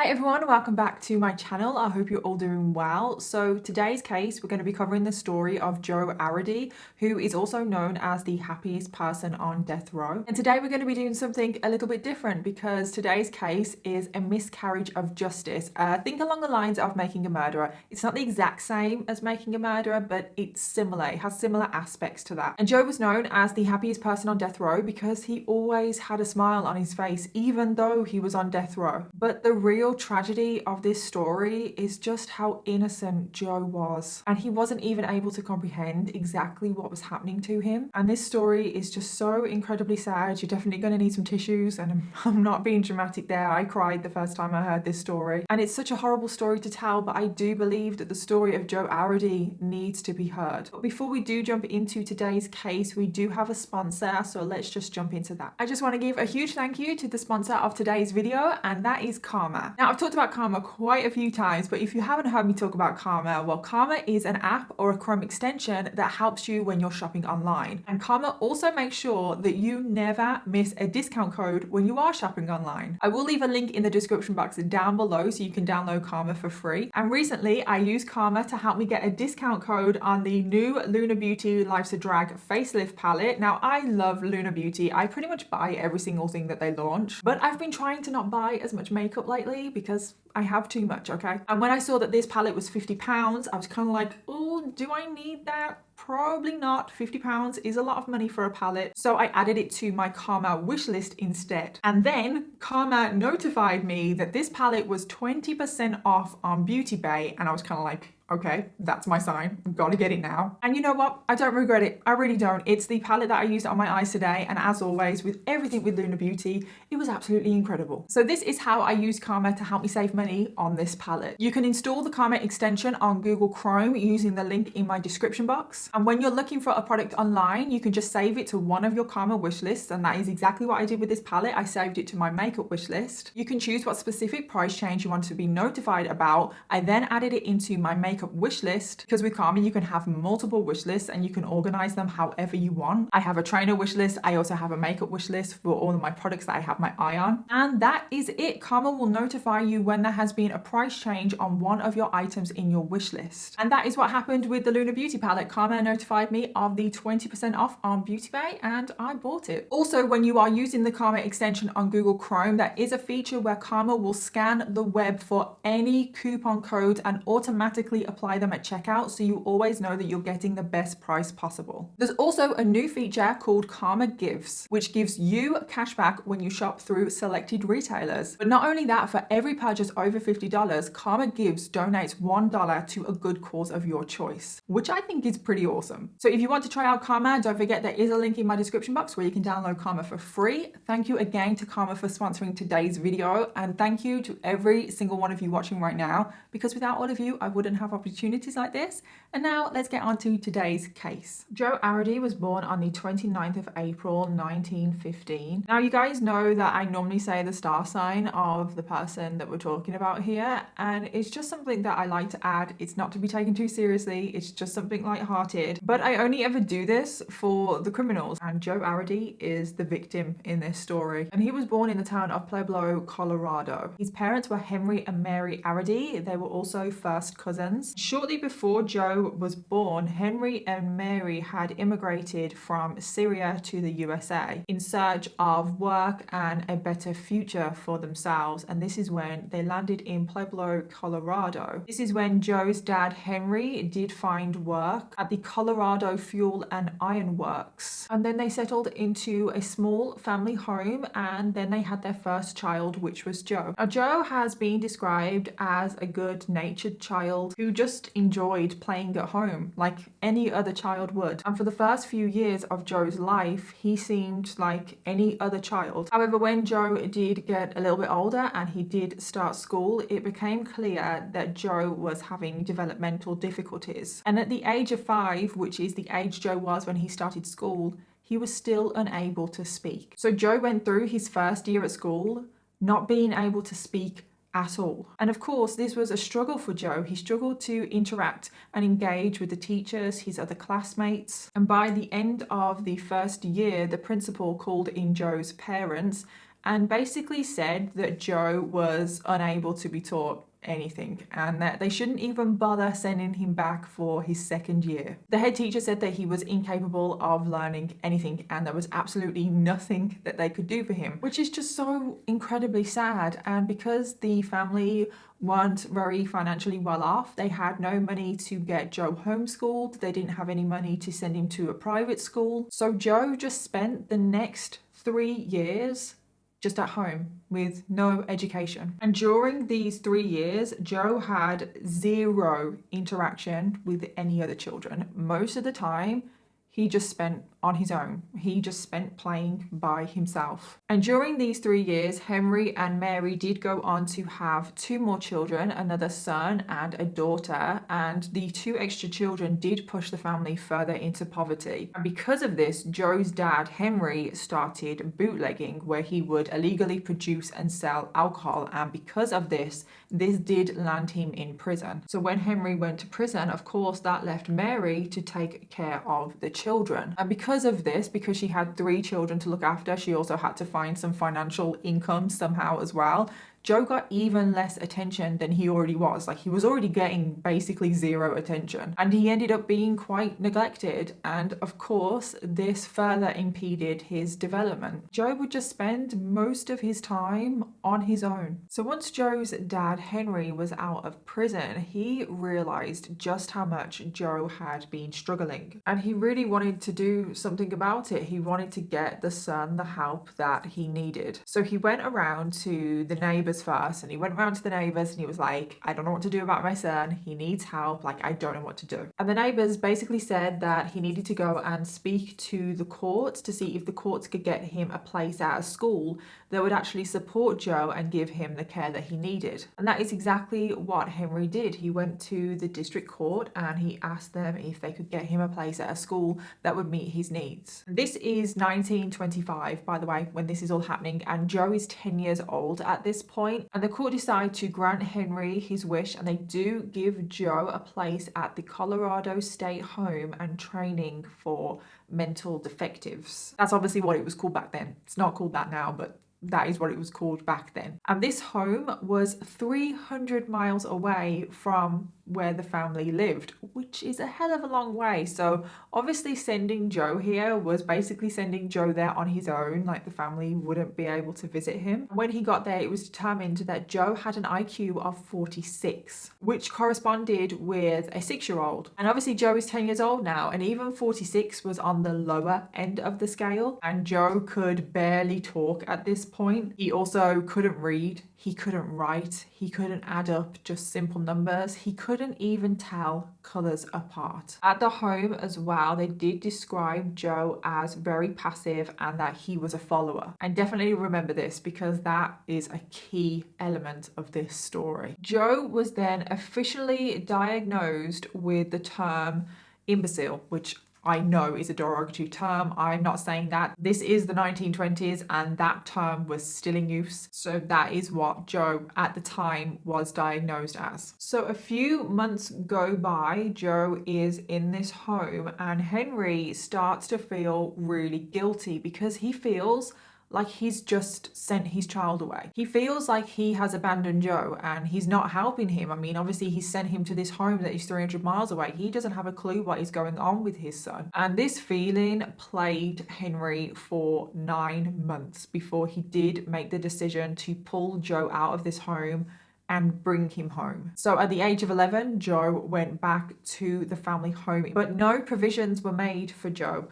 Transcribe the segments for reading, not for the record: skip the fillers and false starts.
Hi everyone, welcome back to my channel. I hope you're all doing well. So today's case, we're going to be covering the story of Joe Arridy, who is also known as the happiest person on death row. And today we're going to be doing something a little bit different because today's case is a miscarriage of justice. Think along the lines of Making a Murderer. It's not the exact same as Making a Murderer, but it's similar. It has similar aspects to that. And Joe was known as the happiest person on death row because he always had a smile on his face, even though he was on death row. But the real tragedy of this story is just how innocent Joe was, and he wasn't even able to comprehend exactly what was happening to him. And this story is just so incredibly sad. You're definitely going to need some tissues, and I'm not being dramatic there. I cried the first time I heard this story, and it's such a horrible story to tell, but I do believe that the story of Joe Arridy needs to be heard. But before we do jump into today's case, we do have a sponsor, so let's just jump into that. I just want to give a huge thank you to the sponsor of today's video, and that is Karma. Now, I've talked about Karma quite a few times, but if you haven't heard me talk about Karma, well, Karma is an app or a Chrome extension that helps you when you're shopping online. And Karma also makes sure that you never miss a discount code when you are shopping online. I will leave a link in the description box down below so you can download Karma for free. And recently I used Karma to help me get a discount code on the new Lunar Beauty Life's a Drag facelift palette. Now, I love Lunar Beauty. I pretty much buy every single thing that they launch, but I've been trying to not buy as much makeup lately because I have too much, okay? And when I saw that this palette was £50, I was kind of like, oh, do I need that? Probably not. £50 is a lot of money for a palette. So I added it to my Karma wish list instead. And then Karma notified me that this palette was 20% off on Beauty Bay. And I was kind of like, okay, that's my sign. I've got to get it now. And you know what? I don't regret it. I really don't. It's the palette that I used on my eyes today. And as always, with everything with Lunar Beauty, it was absolutely incredible. So this is how I use Karma to help me save money on this palette. You can install the Karma extension on Google Chrome using the link in my description box. And when you're looking for a product online, you can just save it to one of your Karma wish lists. And that is exactly what I did with this palette. I saved it to my makeup wish list. You can choose what specific price change you want to be notified about. I then added it into my makeup wish list because with Karma you can have multiple wish lists and you can organize them however you want. I have a trainer wish list. I also have a makeup wish list for all of my products that I have my eye on. And that is it. Karma will notify you when there has been a price change on one of your items in your wish list. And that is what happened with the Lunar Beauty palette. Karma notified me of the 20% off on Beauty Bay and I bought it. Also, when you are using the Karma extension on Google Chrome, there is a feature where Karma will scan the web for any coupon codes and automatically apply them at checkout, so you always know that you're getting the best price possible. There's also a new feature called Karma Gives, which gives you cash back when you shop through selected retailers. But not only that, for every purchase over $50, Karma Gives donates $1 to a good cause of your choice, which I think is pretty awesome. So if you want to try out Karma, don't forget there is a link in my description box where you can download Karma for free. Thank you again to Karma for sponsoring today's video, and thank you to every single one of you watching right now, because without all of you, I wouldn't have opportunities like this. And now let's get on to today's case. Joe Arridy was born on the 29th of April 1915. Now, you guys know that I normally say the star sign of the person that we're talking about here, and it's just something that I like to add. It's not to be taken too seriously, it's just something light-hearted, but I only ever do this for the criminals, and Joe Arridy is the victim in this story. And he was born in the town of Pueblo, Colorado. His parents were Henry and Mary Arridy. They were also first cousins. Shortly before Joe was born, Henry and Mary had immigrated from Syria to the USA in search of work and a better future for themselves. And this is when they landed in Pueblo, Colorado. This is when Joe's dad, Henry, did find work at the Colorado Fuel and Iron Works. And then they settled into a small family home, and then they had their first child, which was Joe. Now, Joe has been described as a good-natured child who just enjoyed playing at home like any other child would. And for the first few years of Joe's life, he seemed like any other child. However, when Joe did get a little bit older and he did start school, it became clear that Joe was having developmental difficulties. And at the age of 5, which is the age Joe was when he started school, he was still unable to speak. So Joe went through his first year at school not being able to speak at all. And of course, this was a struggle for Joe. He struggled to interact and engage with the teachers, his other classmates. And by the end of the first year, the principal called in Joe's parents and basically said that Joe was unable to be taught anything and that they shouldn't even bother sending him back for his second year. The head teacher said that he was incapable of learning anything and there was absolutely nothing that they could do for him, which is just so incredibly sad. And because the family weren't very financially well off, they had no money to get Joe homeschooled, they didn't have any money to send him to a private school, so Joe just spent the next 3 years just at home with no education. And during these 3 years, Joe had zero interaction with any other children. Most of the time, he just spent on his own. He just spent playing by himself. And during these 3 years, Henry and Mary did go on to have 2 more children, another son and a daughter. And the 2 extra children did push the family further into poverty. And because of this, Joe's dad, Henry, started bootlegging, where he would illegally produce and sell alcohol. And because of this did land him in prison. So when Henry went to prison, of course, that left Mary to take care of the children. And because of this, because she had 3 children to look after, she also had to find some financial income somehow as well. Joe got even less attention than he already was. Like, he was already getting basically 0 attention. And he ended up being quite neglected. And of course, this further impeded his development. Joe would just spend most of his time on his own. So once Joe's dad, Henry, was out of prison, he realized just how much Joe had been struggling. And he really wanted to do something about it. He wanted to get the son the help that he needed. So he went around to the neighbors first, and he went around to the neighbors and he was like, I don't know what to do about my son, he needs help, like, I don't know what to do. And the neighbors basically said that he needed to go and speak to the courts to see if the courts could get him a place at a school that would actually support Joe and give him the care that he needed. And that is exactly what Henry did. He went to the district court and he asked them if they could get him a place at a school that would meet his needs. This is 1925, by the way, when this is all happening, and Joe is 10 years old at this point. And the court decide to grant Henry his wish, and they do give Joe a place at the Colorado State Home and Training for Mental Defectives. That's obviously what it was called back then. It's not called that now, but that is what it was called back then. And this home was 300 miles away from where the family lived, which is a hell of a long way. So obviously sending Joe here was basically sending Joe there on his own, like the family wouldn't be able to visit him. When he got there, it was determined that Joe had an IQ of 46, which corresponded with a 6-year-old. And obviously Joe is 10 years old now, and even 46 was on the lower end of the scale. And Joe could barely talk at this point. He also couldn't read, he couldn't write, he couldn't add up just simple numbers, he couldn't even tell colours apart. At the home as well, they did describe Joe as very passive and that he was a follower. And definitely remember this, because that is a key element of this story. Joe was then officially diagnosed with the term imbecile, which I know is a derogatory term. I'm not saying that. This is the 1920s and that term was still in use. So that is what Joe at the time was diagnosed as. So a few months go by, Joe is in this home, and Henry starts to feel really guilty because he feels like he's just sent his child away. He feels like he has abandoned Joe and he's not helping him. I mean, obviously he sent him to this home that is 300 miles away. He doesn't have a clue what is going on with his son. And this feeling plagued Henry for 9 months before he did make the decision to pull Joe out of this home and bring him home. So at the age of 11, Joe went back to the family home, but no provisions were made for Joe.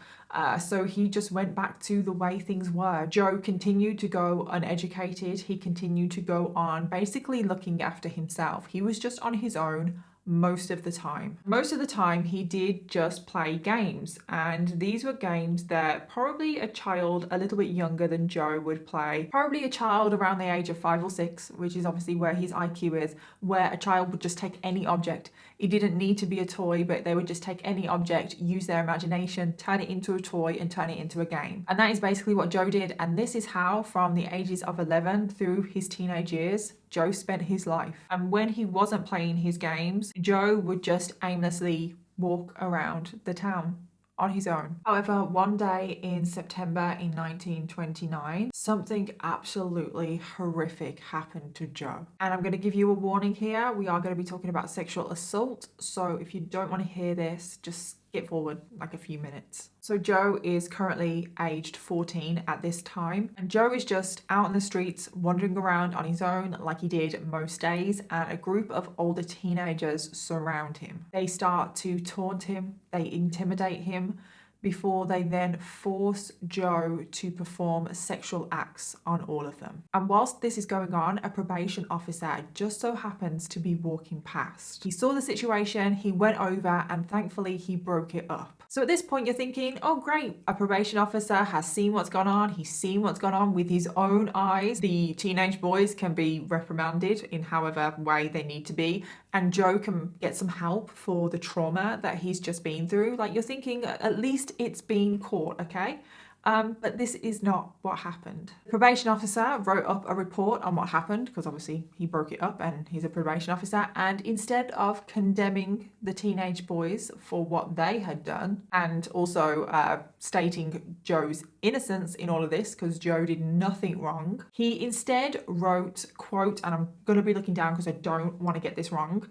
So he just went back to the way things were. Joe continued to go uneducated. He continued to go on basically looking after himself. He was just on his own most of the time. Most of the time he did just play games, and these were games that probably a child a little bit younger than Joe would play. Probably a child around the age of 5 or 6, which is obviously where his IQ is, where a child would just take any object. It didn't need to be a toy, but they would just take any object, use their imagination, turn it into a toy and turn it into a game. And that is basically what Joe did. And this is how, from the ages of 11 through his teenage years, Joe spent his life. And when he wasn't playing his games, Joe would just aimlessly walk around the town on his own. However, one day in September in 1929, something absolutely horrific happened to Joe. And I'm going to give you a warning here. We are going to be talking about sexual assault. So if you don't want to hear this, just skip forward like a few minutes. So Joe is currently aged 14 at this time, and Joe is just out in the streets wandering around on his own like he did most days, and a group of older teenagers surround him. They start to taunt him, they intimidate him, before they then force Joe to perform sexual acts on all of them. And whilst this is going on, a probation officer just so happens to be walking past. He saw the situation, he went over, and thankfully he broke it up. So at this point you're thinking, oh great, a probation officer has seen what's gone on, he's seen what's gone on with his own eyes. The teenage boys can be reprimanded in however way they need to be, and Joe can get some help for the trauma that he's just been through. Like, you're thinking, at least it's been caught, okay? But this is not what happened. The probation officer wrote up a report on what happened, because obviously he broke it up and he's a probation officer, and instead of condemning the teenage boys for what they had done, and also stating Joe's innocence in all of this, because Joe did nothing wrong, he instead wrote, quote, and I'm going to be looking down because I don't want to get this wrong,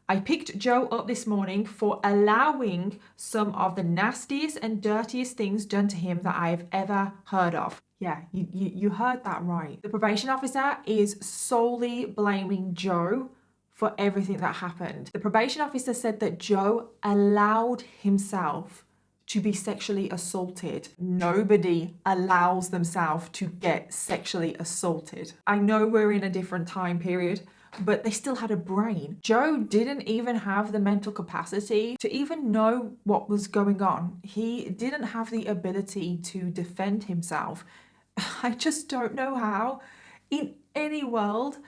I picked Joe up this morning for allowing some of the nastiest and dirtiest things done to him that I have ever heard of. Yeah, you heard that right. The probation officer is solely blaming Joe for everything that happened. The probation officer said that Joe allowed himself to be sexually assaulted. Nobody allows themselves to get sexually assaulted. I know we're in a different time period, but they still had a brain. Joe didn't even have the mental capacity to even know what was going on. He didn't have the ability to defend himself. I just don't know how, in any world,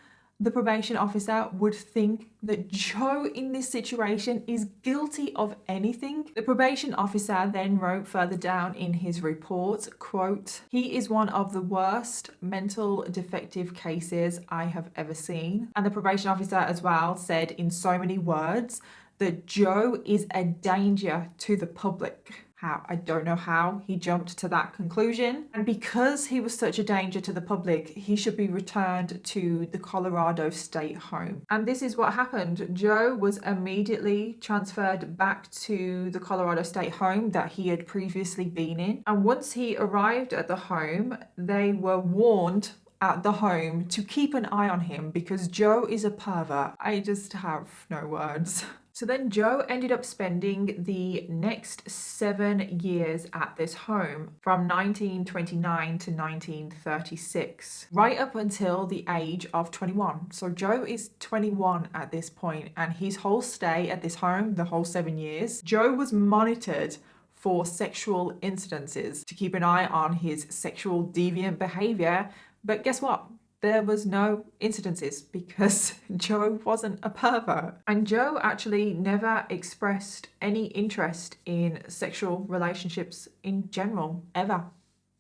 the probation officer would think that Joe in this situation is guilty of anything. The probation officer then wrote further down in his report, quote, he is one of the worst mental defective cases I have ever seen. And the probation officer as well said in so many words that Joe is a danger to the public. How? I don't know how he jumped to that conclusion. And because he was such a danger to the public, he should be returned to the Colorado State Home. And this is what happened. Joe was immediately transferred back to the Colorado State Home that he had previously been in. And once he arrived at the home, they were warned at the home to keep an eye on him because Joe is a pervert. I just have no words. So then Joe ended up spending the next 7 years at this home from 1929 to 1936, right up until the age of 21. So Joe is 21 at this point, and his whole stay at this home, the whole 7 years, Joe was monitored for sexual incidences to keep an eye on his sexual deviant behavior. But guess what? There was no incidences because Joe wasn't a pervert. And Joe actually never expressed any interest in sexual relationships in general, ever,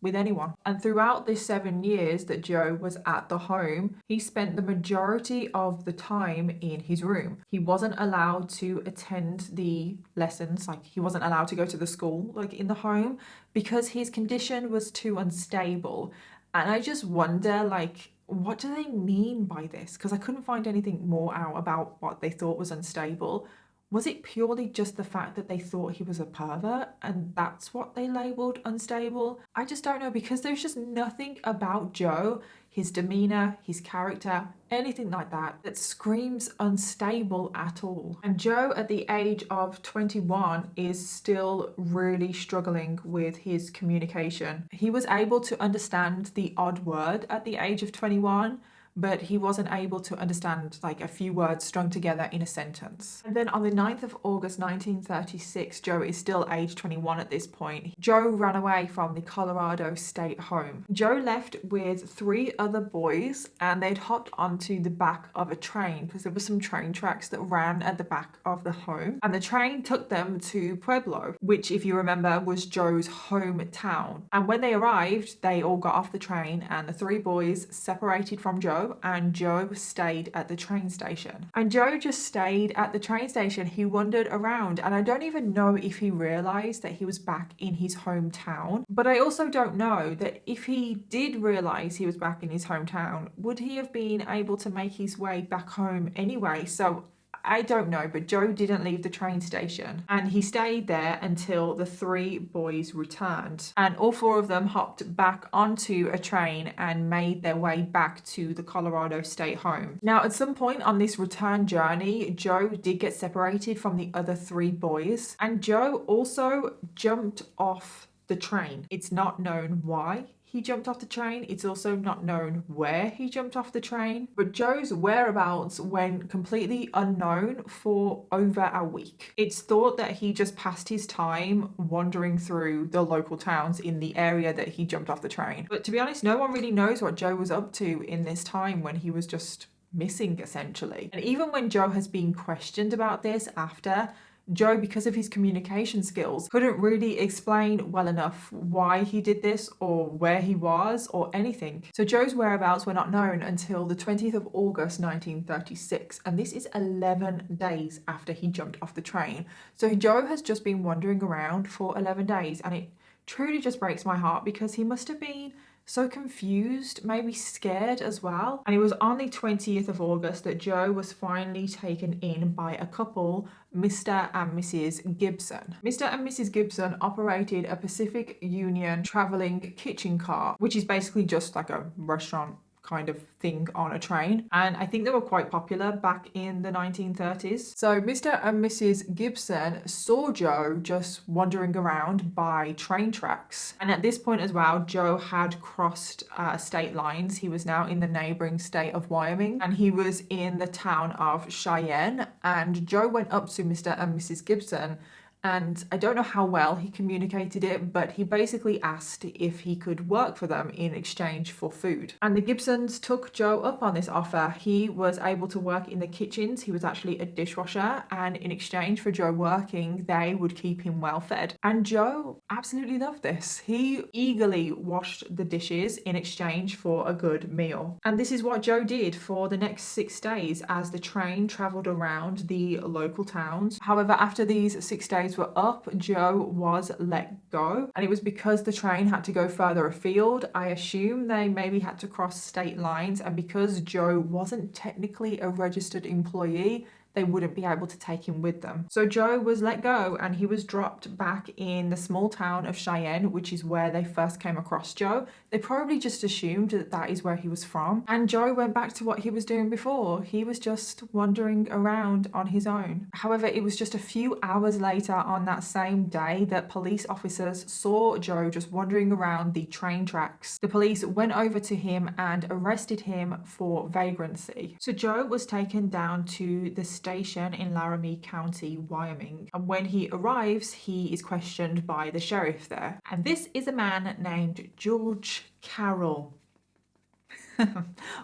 with anyone. And throughout this 7 years that Joe was at the home, he spent the majority of the time in his room. He wasn't allowed to attend the lessons, like he wasn't allowed to go to the school, like in the home, because his condition was too unstable. And I just wonder, like, what do they mean by this? Because I couldn't find anything more out about what they thought was unstable. Was it purely just the fact that they thought he was a pervert and that's what they labeled unstable? I just don't know, because there's just nothing about Joe, his demeanor, his character, anything like that, that screams unstable at all. And Joe at the age of 21 is still really struggling with his communication. He was able to understand the odd word at the age of 21, but he wasn't able to understand like a few words strung together in a sentence. And then on the 9th of August 1936, Joe is still age 21 at this point. Joe ran away from the Colorado State Home. Joe left with 3 other boys, and they'd hopped onto the back of a train because there were some train tracks that ran at the back of the home. And the train took them to Pueblo, which, if you remember, was Joe's hometown. And when they arrived, they all got off the train, and the 3 boys separated from Joe Joe, and Joe stayed at the train station. And Joe just stayed at the train station. He wandered around, and I don't even know if he realized that he was back in his hometown. But I also don't know that if he did realize he was back in his hometown, would he have been able to make his way back home anyway? So I don't know, but Joe didn't leave the train station, and he stayed there until the three boys returned, and all four of them hopped back onto a train and made their way back to the Colorado state home. Now, at some point on this return journey, Joe did get separated from the other three boys, and Joe also jumped off the train. It's not known why he jumped off the train. It's also not known where he jumped off the train, but Joe's whereabouts went completely unknown for over a week. It's thought that he just passed his time wandering through the local towns in the area that he jumped off the train. But to be honest, no one really knows what Joe was up to in this time when he was just missing, essentially. And even when Joe has been questioned about this after, Joe, because of his communication skills, couldn't really explain well enough why he did this or where he was or anything. So Joe's whereabouts were not known until the 20th of August 1936, and this is 11 days after he jumped off the train. So Joe has just been wandering around for 11 days, and it truly just breaks my heart because he must have been so confused, maybe scared as well. And it was on the 20th of August that Joe was finally taken in by a couple, Mr. and Mrs. Gibson. Mr. and Mrs. Gibson operated a Pacific Union traveling kitchen car, which is basically just like a restaurant kind of thing on a train, and I think they were quite popular back in the 1930s. So Mr. and Mrs. Gibson saw Joe just wandering around by train tracks, and at this point as well, Joe had crossed state lines. He was now in the neighboring state of Wyoming, and he was in the town of Cheyenne, and Joe went up to Mr. and Mrs. Gibson, and I don't know how well he communicated it, but he basically asked if he could work for them in exchange for food. And the Gibsons took Joe up on this offer. He was able to work in the kitchens. He was actually a dishwasher, and in exchange for Joe working, they would keep him well fed. And Joe absolutely loved this. He eagerly washed the dishes in exchange for a good meal. And this is what Joe did for the next 6 days as the train traveled around the local towns. However, after these 6 days were up, Joe was let go, and it was because the train had to go further afield. I assume they maybe had to cross state lines, and because Joe wasn't technically a registered employee, they wouldn't be able to take him with them. So Joe was let go, and he was dropped back in the small town of Cheyenne, which is where they first came across Joe. They probably just assumed that that is where he was from, and Joe went back to what he was doing before. He was just wandering around on his own. However, it was just a few hours later on that same day that police officers saw Joe just wandering around the train tracks. The police went over to him and arrested him for vagrancy. So Joe was taken down to the station in Laramie County, Wyoming, and when he arrives, he is questioned by the sheriff there. And this is a man named George Carroll.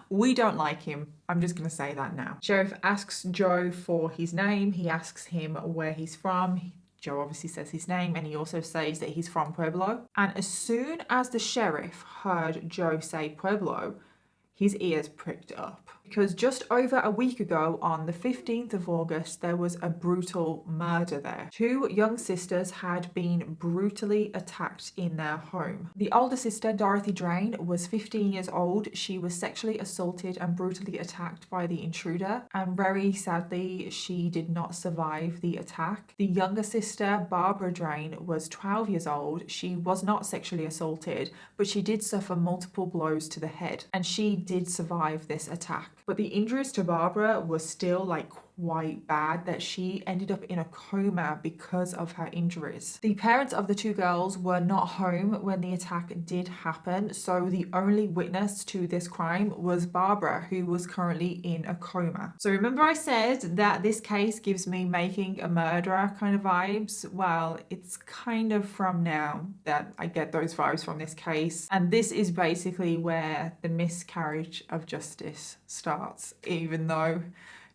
We don't like him. I'm just going to say that now. Sheriff asks Joe for his name. He asks him where he's from. Joe obviously says his name, and he also says that he's from Pueblo. And as soon as the sheriff heard Joe say Pueblo, his ears pricked up. Because just over a week ago, on the 15th of August, there was a brutal murder there. 2 young sisters had been brutally attacked in their home. The older sister, Dorothy Drain, was 15 years old. She was sexually assaulted and brutally attacked by the intruder, and very sadly, she did not survive the attack. The younger sister, Barbara Drain, was 12 years old. She was not sexually assaulted, but she did suffer multiple blows to the head, and she did survive this attack. But the injuries to Barbara were still quite bad, that she ended up in a coma because of her injuries. The parents of the 2 girls were not home when the attack did happen, so the only witness to this crime was Barbara, who was currently in a coma. So remember I said that this case gives me Making a Murderer kind of vibes? Well, it's kind of from now that I get those vibes from this case, and this is basically where the miscarriage of justice starts, even though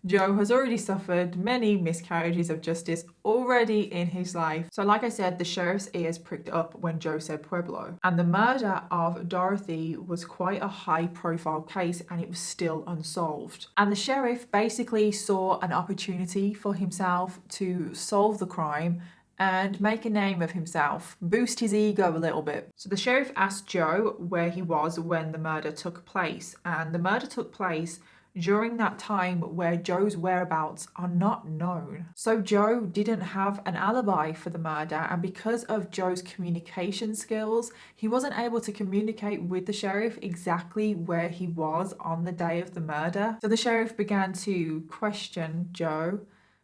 Joe has already suffered many miscarriages of justice already in his life. So like I said, the sheriff's ears pricked up when Joe said Pueblo. And the murder of Dorothy was quite a high profile case and it was still unsolved. And the sheriff basically saw an opportunity for himself to solve the crime and make a name of himself, boost his ego a little bit. So the sheriff asked Joe where he was when the murder took place, and the murder took place during that time where Joe's whereabouts are not known. So Joe didn't have an alibi for the murder, and because of Joe's communication skills, he wasn't able to communicate with the sheriff exactly where he was on the day of the murder. So the sheriff began to question Joe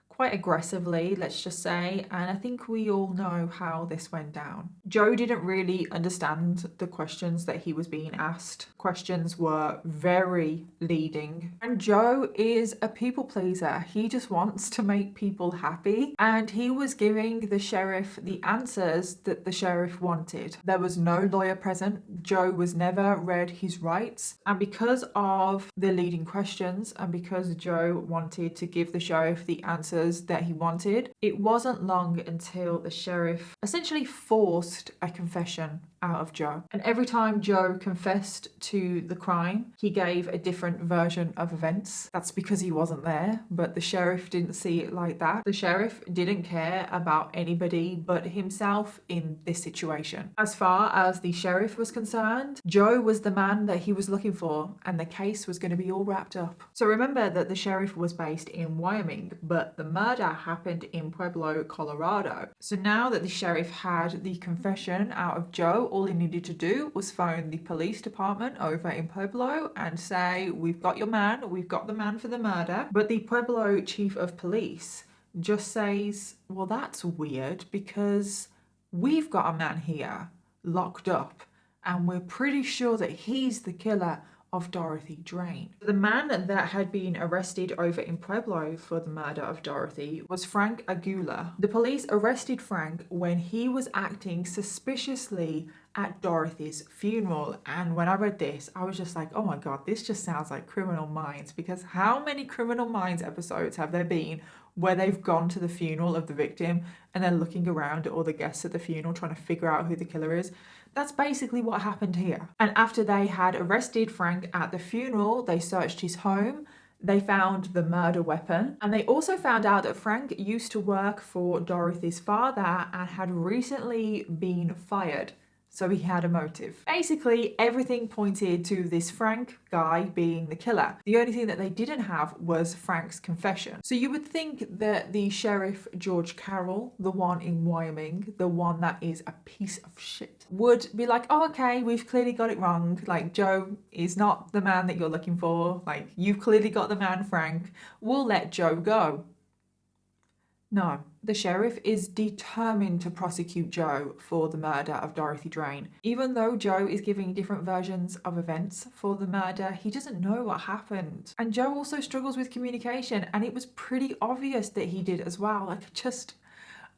quite aggressively, let's just say, and I think we all know how this went down. Joe didn't really understand the questions that he was being asked. Questions were very leading, and Joe is a people pleaser. He just wants to make people happy, and he was giving the sheriff the answers that the sheriff wanted. There was no lawyer present. Joe was never read his rights, and because of the leading questions and because Joe wanted to give the sheriff the answers that he wanted, it wasn't long until the sheriff essentially forced a confession out of Joe. And every time Joe confessed to the crime, he gave a different version of events. That's because he wasn't there, but the sheriff didn't see it like that. The sheriff didn't care about anybody but himself in this situation. As far as the sheriff was concerned, Joe was the man that he was looking for, and the case was going to be all wrapped up. So remember that the sheriff was based in Wyoming, but the murder happened in Pueblo, Colorado. So now that the sheriff had the confession out of Joe, all he needed to do was phone the police department over in Pueblo and say, we've got your man, we've got the man for the murder. But the Pueblo chief of police just says, well, that's weird because we've got a man here locked up and we're pretty sure that he's the killer of Dorothy Drain. The man that had been arrested over in Pueblo for the murder of Dorothy was Frank Agula. The police arrested Frank when he was acting suspiciously at Dorothy's funeral, and when I read this I was just like, oh my god, this just sounds like Criminal Minds, because how many Criminal Minds episodes have there been where they've gone to the funeral of the victim and they're looking around at all the guests at the funeral trying to figure out who the killer is? That's basically what happened here. And after they had arrested Frank at the funeral, they searched his home, they found the murder weapon, and they also found out that Frank used to work for Dorothy's father and had recently been fired. So he had a motive. Basically, everything pointed to this Frank guy being the killer. The only thing that they didn't have was Frank's confession. So you would think that the sheriff, George Carroll, the one in Wyoming, the one that is a piece of shit, would be like, oh, okay, we've clearly got it wrong. Like, Joe is not the man that you're looking for. Like, you've clearly got the man, Frank. We'll let Joe go. No, the sheriff is determined to prosecute Joe for the murder of Dorothy Drain. Even though Joe is giving different versions of events for the murder, he doesn't know what happened. And Joe also struggles with communication, and it was pretty obvious that he did as well.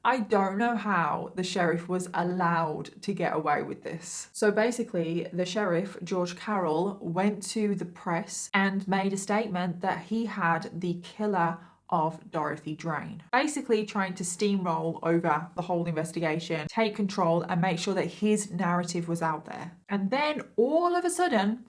I don't know how the sheriff was allowed to get away with this. So basically, the sheriff, George Carroll, went to the press and made a statement that he had the killer of Dorothy Drain, basically trying to steamroll over the whole investigation, take control and make sure that his narrative was out there. And then all of a sudden,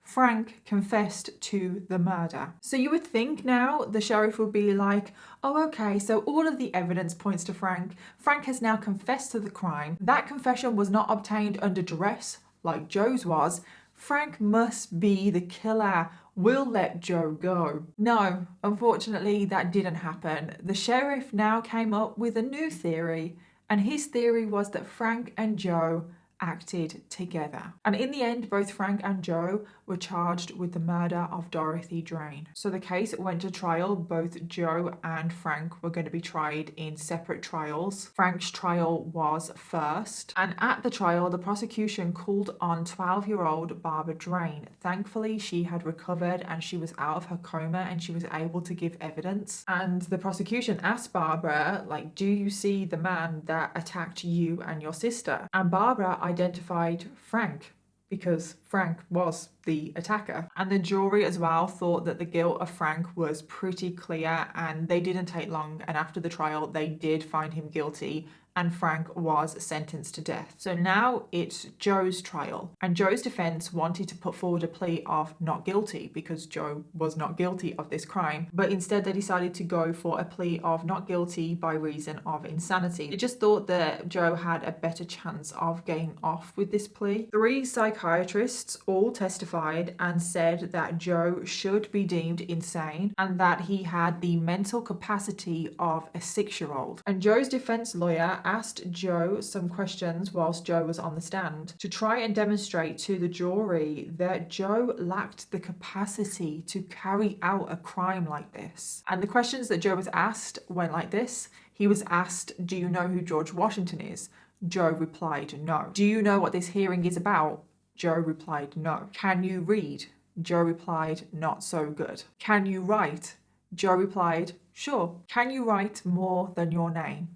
Frank confessed to the murder. So you would think now the sheriff would be like, oh, okay, so all of the evidence points to Frank. Frank has now confessed to the crime. That confession was not obtained under duress like Joe's was. Frank must be the killer. We'll let Joe go. No, unfortunately, that didn't happen. The sheriff now came up with a new theory, and his theory was that Frank and Joe acted together. And in the end, both Frank and Joe were charged with the murder of Dorothy Drain. So the case went to trial. Both Joe and Frank were going to be tried in separate trials. Frank's trial was first, and at the trial, the prosecution called on 12-year-old Barbara Drain. Thankfully, she had recovered and she was out of her coma and she was able to give evidence. And the prosecution asked Barbara, like, do you see the man that attacked you and your sister? And Barbara identified Frank, because Frank was the attacker. And the jury as well thought that the guilt of Frank was pretty clear, and they didn't take long, and after the trial they did find him guilty and Frank was sentenced to death. So now it's Joe's trial, and Joe's defense wanted to put forward a plea of not guilty because Joe was not guilty of this crime, but instead they decided to go for a plea of not guilty by reason of insanity. They just thought that Joe had a better chance of getting off with this plea. 3 psychiatrists all testified and said that Joe should be deemed insane and that he had the mental capacity of a 6-year-old. And Joe's defense lawyer asked Joe some questions whilst Joe was on the stand to try and demonstrate to the jury that Joe lacked the capacity to carry out a crime like this. And the questions that Joe was asked went like this. He was asked, "Do you know who George Washington is?" Joe replied, "No." "Do you know what this hearing is about?" Joe replied, "No." "Can you read?" Joe replied, "Not so good." "Can you write?" Joe replied, "Sure." "Can you write more than your name?"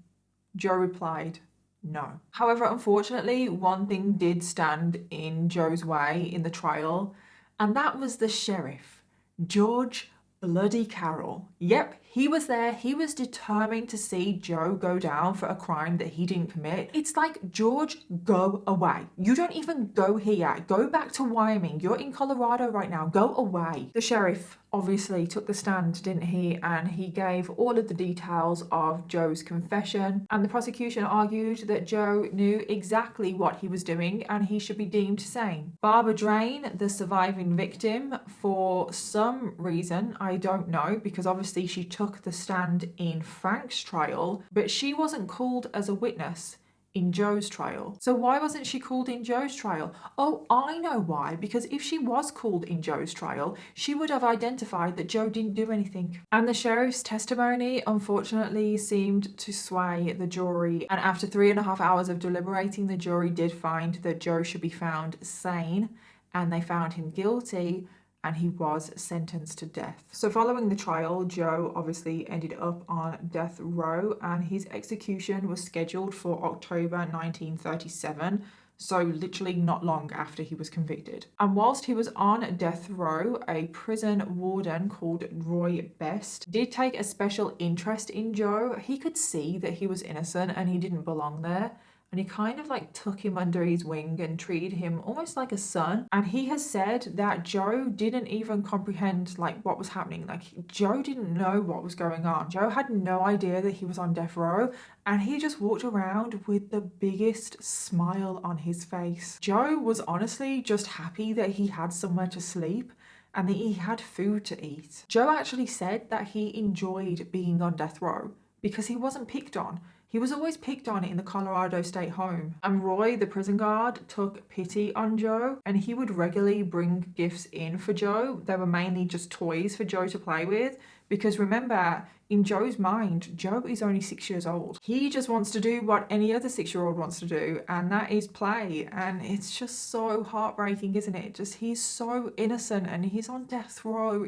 Joe replied, "No." However, unfortunately, one thing did stand in Joe's way in the trial, and that was the sheriff, George Bloody Carroll. Yep, he was there. He was determined to see Joe go down for a crime that he didn't commit. It's like, George, go away. You don't even go here. Go back to Wyoming. You're in Colorado right now. Go away. The sheriff obviously took the stand, didn't he? And he gave all of the details of Joe's confession. And the prosecution argued that Joe knew exactly what he was doing and he should be deemed sane. Barbara Drain, the surviving victim, for some reason, I don't know, because obviously she took the stand in Frank's trial, but she wasn't called as a witness in Joe's trial. So why wasn't she called in Joe's trial? Oh, I know why. Because if she was called in Joe's trial, she would have identified that Joe didn't do anything. And the sheriff's testimony, unfortunately, seemed to sway the jury. And after 3.5 hours of deliberating, the jury did find that Joe should be found sane, and they found him guilty, and he was sentenced to death. So following the trial, Joe obviously ended up on death row, and his execution was scheduled for October 1937, so literally not long after he was convicted. And whilst he was on death row, a prison warden called Roy Best did take a special interest in Joe. He could see that he was innocent and he didn't belong there. And he kind of like took him under his wing and treated him almost like a son. And he has said that Joe didn't even comprehend like what was happening. Like, Joe didn't know what was going on. Joe had no idea that he was on death row, and he just walked around with the biggest smile on his face. Joe was honestly just happy that he had somewhere to sleep and that he had food to eat. Joe actually said that he enjoyed being on death row because he wasn't picked on. He was always picked on in the Colorado State home. And Roy, the prison guard, took pity on Joe, and he would regularly bring gifts in for Joe. They were mainly just toys for Joe to play with, because remember, in Joe's mind, Joe is only 6 years old. He just wants to do what any other 6-year-old wants to do, and that is play. And it's just so heartbreaking, isn't it? Just, he's so innocent and he's on death row.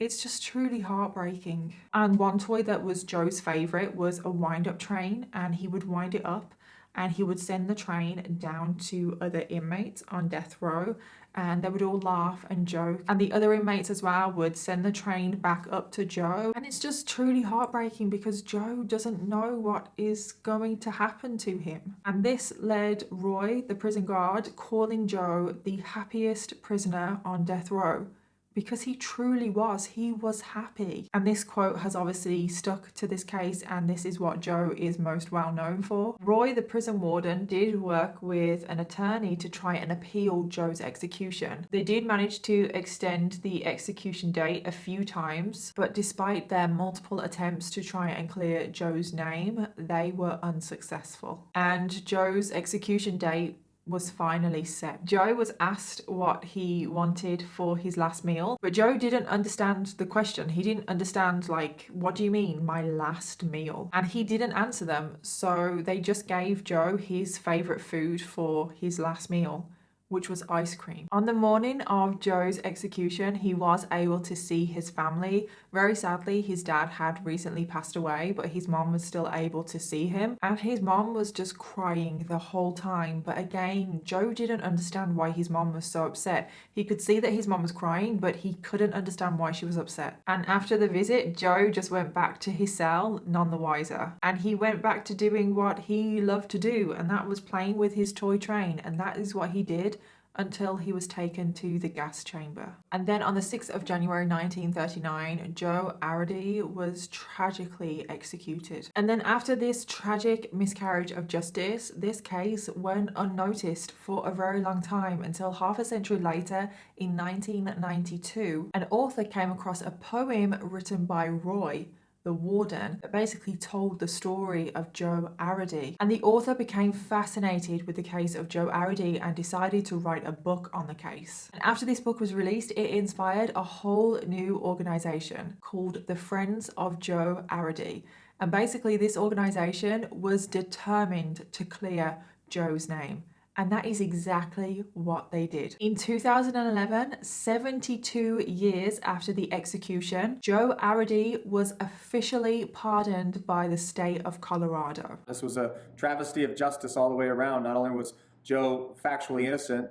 It's just truly heartbreaking. And one toy that was Joe's favourite was a wind-up train, and he would wind it up and he would send the train down to other inmates on death row, and they would all laugh and joke. And the other inmates as well would send the train back up to Joe. And it's just truly heartbreaking because Joe doesn't know what is going to happen to him. And this led Roy, the prison guard, calling Joe the happiest prisoner on death row. Because he truly was. He was happy. And this quote has obviously stuck to this case, and this is what Joe is most well known for. Roy, the prison warden, did work with an attorney to try and appeal Joe's execution. They did manage to extend the execution date a few times, but despite their multiple attempts to try and clear Joe's name, they were unsuccessful. And Joe's execution date was finally set. Joe was asked what he wanted for his last meal, but Joe didn't understand the question. He didn't understand, like, what do you mean, my last meal? And he didn't answer them, so they just gave Joe his favourite food for his last meal, which was ice cream. On the morning of Joe's execution, he was able to see his family. Very sadly, his dad had recently passed away, but his mom was still able to see him. And his mom was just crying the whole time. But again, Joe didn't understand why his mom was so upset. He could see that his mom was crying, but he couldn't understand why she was upset. And after the visit, Joe just went back to his cell, none the wiser. And he went back to doing what he loved to do, and that was playing with his toy train. And that is what he did until he was taken to the gas chamber. And then on the 6th of January 1939, Joe Arridy was tragically executed. And then after this tragic miscarriage of justice, this case went unnoticed for a very long time until half a century later in 1992, an author came across a poem written by Roy, the warden, that basically told the story of Joe Arridy. And the author became fascinated with the case of Joe Arridy and decided to write a book on the case. And after this book was released, it inspired a whole new organization called the Friends of Joe Arridy. And basically this organization was determined to clear Joe's name. And that is exactly what they did. In 2011, 72 years after the execution, Joe Arridy was officially pardoned by the state of Colorado. This was a travesty of justice all the way around. Not only was Joe factually innocent,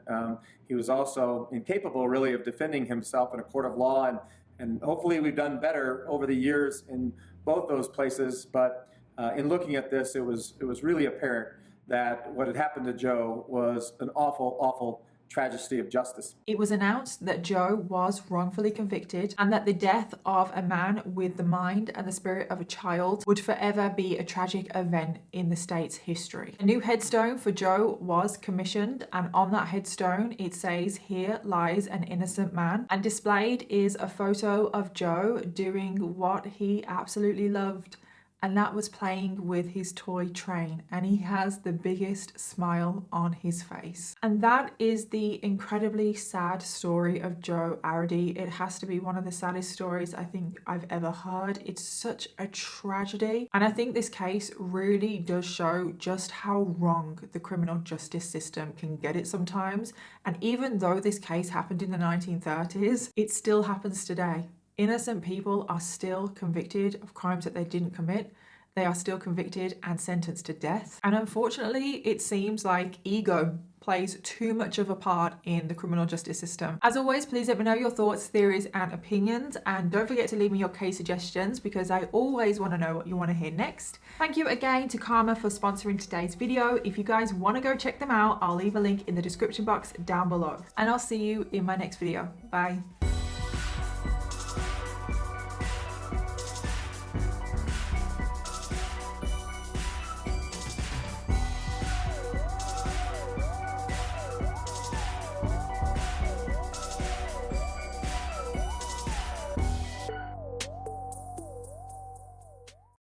he was also incapable really of defending himself in a court of law. And hopefully we've done better over the years in both those places. But in looking at this, it was really apparent that what had happened to Joe was an awful, awful tragedy of justice. It was announced that Joe was wrongfully convicted and that the death of a man with the mind and the spirit of a child would forever be a tragic event in the state's history. A new headstone for Joe was commissioned, and on that headstone it says, "Here lies an innocent man," and displayed is a photo of Joe doing what he absolutely loved, and that was playing with his toy train, and he has the biggest smile on his face. And that is the incredibly sad story of Joe Arridy. It has to be one of the saddest stories I think I've ever heard. It's such a tragedy, and I think this case really does show just how wrong the criminal justice system can get it sometimes. And even though this case happened in the 1930s, it still happens today. Innocent people are still convicted of crimes that they didn't commit. They are still convicted and sentenced to death. And unfortunately, it seems like ego plays too much of a part in the criminal justice system. As always, please let me know your thoughts, theories, and opinions. And don't forget to leave me your case suggestions, because I always want to know what you want to hear next. Thank you again to Karma for sponsoring today's video. If you guys want to go check them out, I'll leave a link in the description box down below. And I'll see you in my next video. Bye.